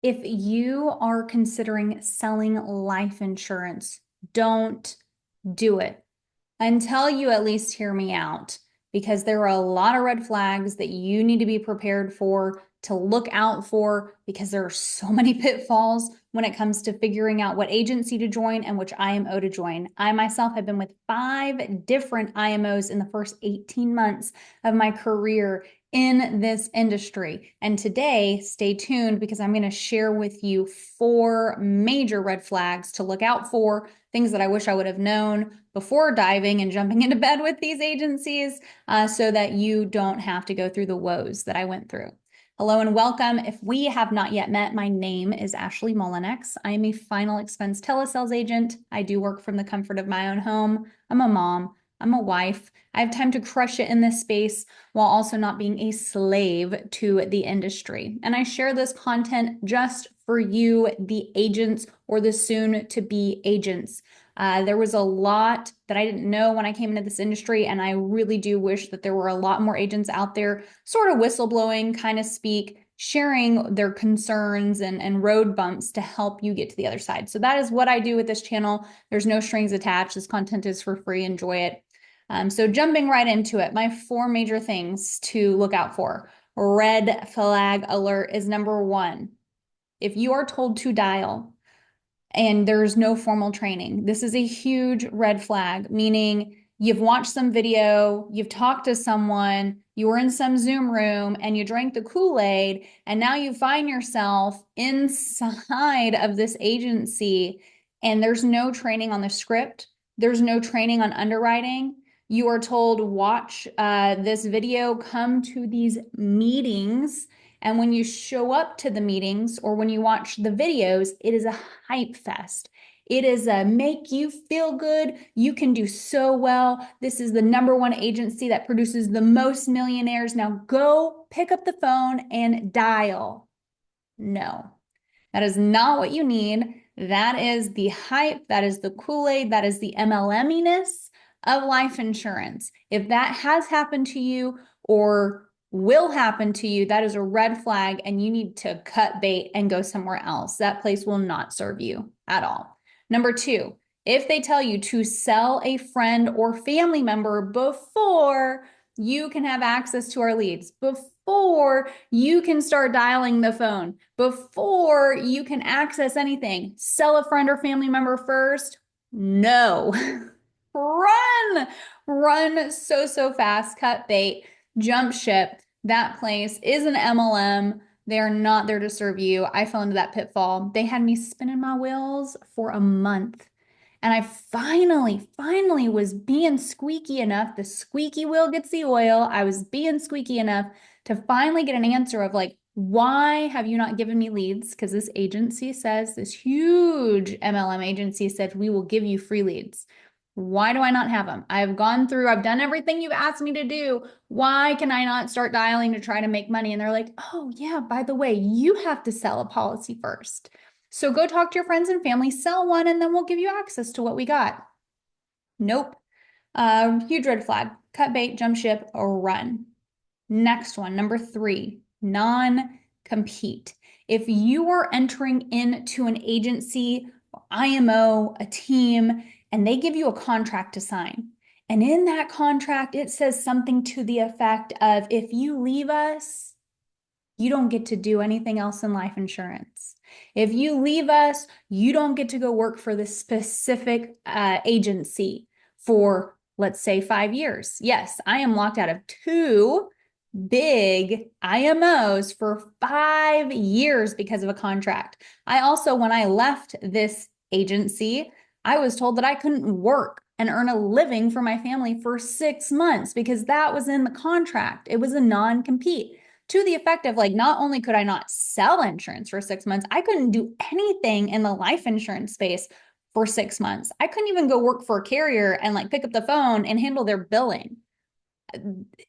If you are considering selling life insurance, don't do it until you at least hear me out, because there are a lot of red flags that you need to be prepared for, to look out for, because there are so many pitfalls when it comes to figuring out what agency to join and which IMO to join. I myself have been with 5 different IMOs in the first 18 months of my career in this industry. And today, stay tuned, because I'm going to share with you 4 major red flags to look out for, things that I wish I would have known before diving and jumping into bed with these agencies, so that you don't have to go through the woes that I went through. Hello and welcome. If we have not yet met, my name is Ashley Molinex. I am a final expense telesales agent. I do work from the comfort of my own home. I'm a mom. I'm a wife. I have time to crush it in this space while also not being a slave to the industry. And I share this content just for you, the agents or the soon to be agents. There was a lot that I didn't know when I came into this industry, and I really do wish that there were a lot more agents out there sort of whistleblowing, kind of speak, sharing their concerns and road bumps to help you get to the other side. So that is what I do with this channel. There's no strings attached. This content is for free. Enjoy it. So jumping right into it, my 4 major things to look out for. Red flag alert is number 1. If you are told to dial and there's no formal training, this is a huge red flag, meaning you've watched some video, you've talked to someone, you were in some Zoom room and you drank the Kool-Aid, and now you find yourself inside of this agency and there's no training on the script, there's no training on underwriting. You are told, watch this video, come to these meetings. And when you show up to the meetings or when you watch the videos, it is a hype fest. It is a make you feel good. You can do so well. This is the #1 agency that produces the most millionaires. Now go pick up the phone and dial. No, that is not what you need. That is the hype. That is the Kool-Aid. That is the MLM-iness of life insurance. If that has happened to you or will happen to you, that is a red flag, and you need to cut bait and go somewhere else. That place will not serve you at all. Number 2, if they tell you to sell a friend or family member before you can have access to our leads, before you can start dialing the phone, before you can access anything, sell a friend or family member first, no. Run so fast, cut bait, jump ship. That place is an MLM. They're not there to serve you. I fell into that pitfall. They had me spinning my wheels for a month. And I finally was being squeaky enough. The squeaky wheel gets the oil. I was being squeaky enough to finally get an answer of like, why have you not given me leads? Because this agency says, this huge MLM agency said, we will give you free leads. Why do I not have them? I've gone through, I've done everything you've asked me to do. Why can I not start dialing to try to make money? And they're like, oh yeah, by the way, you have to sell a policy first. So go talk to your friends and family, sell one, and then we'll give you access to what we got. Nope. Huge red flag. Cut bait, jump ship, or run. Next one, number 3, non-compete. If you are entering into an agency, IMO, a team, and they give you a contract to sign, and in that contract, it says something to the effect of, if you leave us, you don't get to do anything else in life insurance. If you leave us, you don't get to go work for this specific agency for, let's say, 5 years. Yes, I am locked out of 2 big IMOs for 5 years because of a contract. I also, when I left this agency, I was told that I couldn't work and earn a living for my family for 6 months because that was in the contract. It was a non-compete, to the effect of like, not only could I not sell insurance for 6 months, I couldn't do anything in the life insurance space for 6 months. I couldn't even go work for a carrier and like pick up the phone and handle their billing.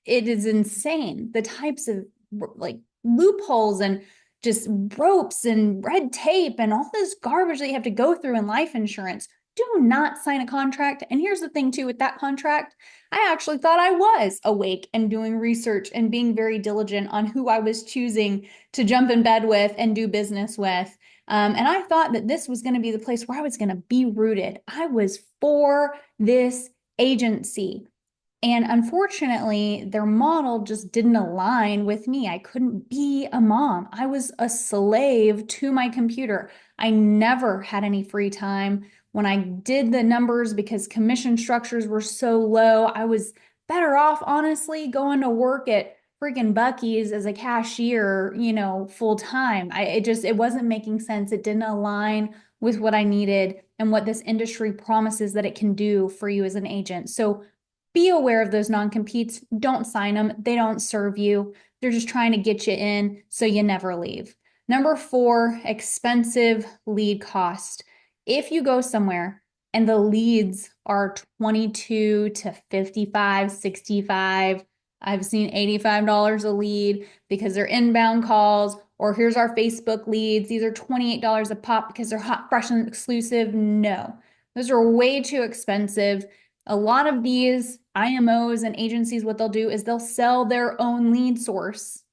It is insane, the types of like loopholes and just ropes and red tape and all this garbage that you have to go through in life insurance. Do not sign a contract. And here's the thing too, with that contract, I actually thought I was awake and doing research and being very diligent on who I was choosing to jump in bed with and do business with. And I thought that this was going to be the place where I was going to be rooted. I was for this agency. And unfortunately, their model just didn't align with me. I couldn't be a mom. I was a slave to my computer. I never had any free time. When I did the numbers, because commission structures were so low, I was better off, honestly, going to work at freaking Buc-ee's as a cashier, full time. It wasn't making sense. It didn't align with what I needed and what this industry promises that it can do for you as an agent. So be aware of those non-competes. Don't sign them. They don't serve you. They're just trying to get you in so you never leave. Number 4, expensive lead cost. If you go somewhere and the leads are 22 to 55, 65, I've seen $85 a lead because they're inbound calls, or here's our Facebook leads. These are $28 a pop because they're hot, fresh, and exclusive. No, those are way too expensive. A lot of these IMOs and agencies, what they'll do is they'll sell their own lead source,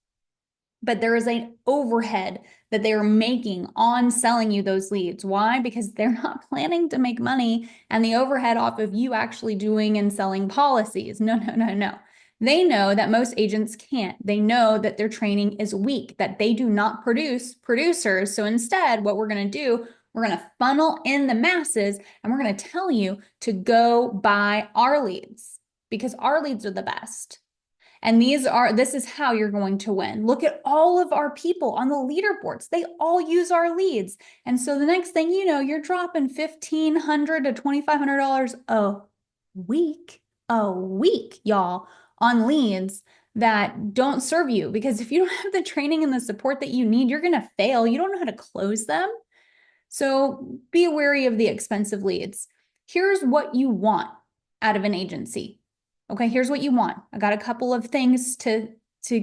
but there is an overhead that they are making on selling you those leads. Why? Because they're not planning to make money and the overhead off of you actually doing and selling policies. No, no, no, no. They know that most agents can't. They know that their training is weak, that they do not produce producers. So instead, what we're going to do, we're going to funnel in the masses and we're going to tell you to go buy our leads because our leads are the best. And this is how you're going to win. Look at all of our people on the leaderboards. They all use our leads. And so the next thing you know, you're dropping $1,500 to $2,500 a week, y'all, on leads that don't serve you. Because if you don't have the training and the support that you need, you're going to fail. You don't know how to close them. So be wary of the expensive leads. Here's what you want out of an agency. Okay, here's what you want. I got a couple of things to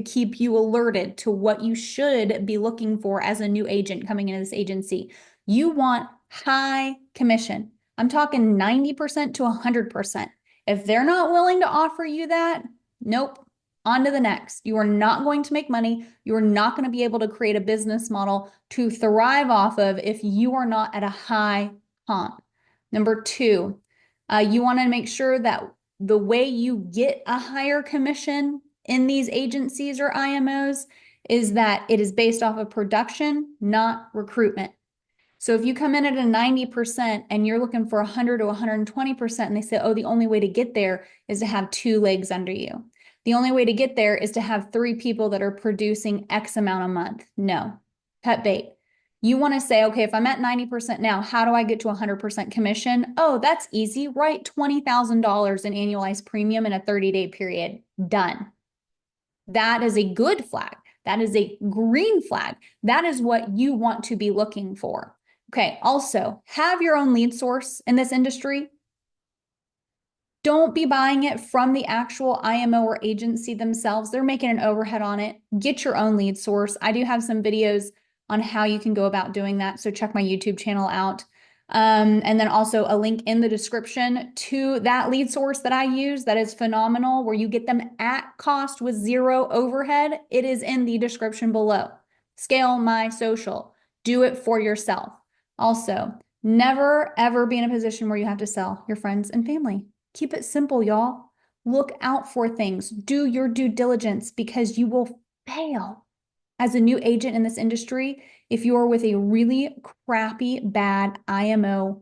keep you alerted to what you should be looking for as a new agent coming into this agency. You want high commission. I'm talking 90% to 100%. If they're not willing to offer you that, nope. On to the next. You are not going to make money. You are not going to be able to create a business model to thrive off of if you are not at a high comp. Number 2, you want to make sure that the way you get a higher commission in these agencies or IMOs is that it is based off of production, not recruitment. So if you come in at a 90% and you're looking for 100 to 120%, and they say, oh, the only way to get there is to have 2 legs under you. The only way to get there is to have 3 people that are producing X amount a month. No, pet bait. You want to say, okay, if I'm at 90% now, how do I get to 100% commission? Oh, that's easy. Write $20,000 in annualized premium in a 30-day period. Done. That is a good flag. That is a green flag. That is what you want to be looking for. Okay, also, have your own lead source in this industry. Don't be buying it from the actual IMO or agency themselves. They're making an overhead on it. Get your own lead source. I do have some videos on how you can go about doing that. So check my YouTube channel out. And then also a link in the description to that lead source that I use that is phenomenal, where you get them at cost with 0 overhead. It is in the description below. Scale My Social. Do it for yourself. Also, never, ever be in a position where you have to sell your friends and family. Keep it simple, y'all. Look out for things. Do your due diligence because you will fail as a new agent in this industry if you are with a really crappy, bad IMO/agency.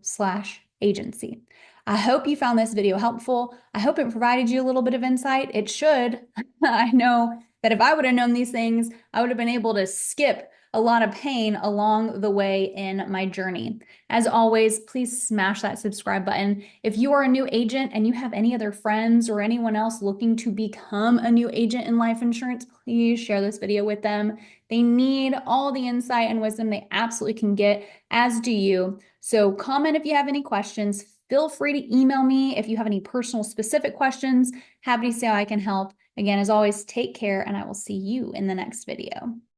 I hope you found this video helpful. I hope it provided you a little bit of insight. It should. I know that if I would have known these things, I would have been able to skip a lot of pain along the way in my journey. As always, please smash that subscribe button. If you are a new agent and you have any other friends or anyone else looking to become a new agent in life insurance, please share this video with them. They need all the insight and wisdom they absolutely can get, as do you. So comment if you have any questions. Feel free to email me if you have any personal specific questions. Happy to see how I can help. Again, as always, take care and I will see you in the next video.